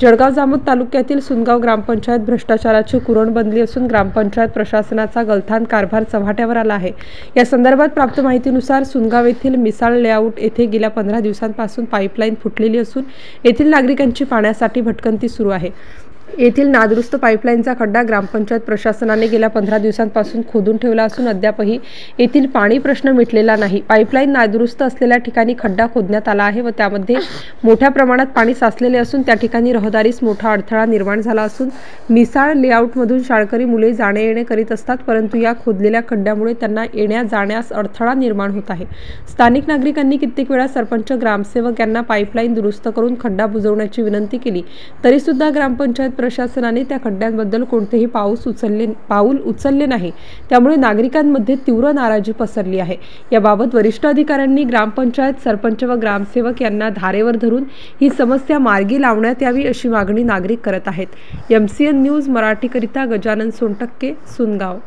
जळगाव जामोद तालुक्यातील सुनगाव ग्रामपंचायत भ्रष्टाचाराची कुरण बनली असून ग्रामपंचायत प्रशासनाचा गलथान कारभार चव्हाट्यावर आला आहे। या संदर्भात प्राप्त माहितीनुसार सुनगाव येथील मिसाळ लेआउट येथे गेल्या 15 दिवसांपासून पाईपलाईन फुटलेली असून येथील नागरिकांची पाण्यासाठी भटकंती सुरू आहे। येथील नादुरुस्त पाईपलाईनचा खड्डा ग्रामपंचायत प्रशासनाने गेल्या 15 दिवसांपासून खोदून ठेवला असून अद्यापही येथील पाणी प्रश्न मिटलेला नाही। पाईपलाईन नादुरुस्त असलेल्या ठिकाणी खड्डा खोदण्यात आला आहे व त्यामध्ये मोठ्या प्रमाणात पाणी साचलेले असून त्या ठिकाणी रहदारीस मोठा अडथळा निर्माण झाला असून मिसाळ लेआउटमधून शाळकरी मुले जाणे येणे करीत असतात, परंतु या खोदलेल्या खड्ड्यामुळे त्यांना येण्या जाण्यास अडथळा निर्माण होत आहे। स्थानिक नागरिकांनी कित्येक वेळा सरपंच, ग्रामसेवक यांना पाईपलाईन दुरुस्त करून खड्डा बुजवण्याची विनंती केली, तरी सुद्धा ग्रामपंचायत प्रशासनाने त्या खड्ड्यांबद्दल कोणतेही पाऊल उचलले नाही। त्यामुळे नागरिकांमध्ये तीव्र नाराजी पसरली आहे। याबाबत वरिष्ठ अधिकाऱ्यांनी ग्रामपंचायत, सरपंच व ग्रामसेवक यांना धारेवर धरून ही समस्या मार्गी लावण्यात यावी अशी मागणी नागरिक करत आहेत। MCN न्यूज मराठीकरिता गजानन सोनटक्के, सुनगाव।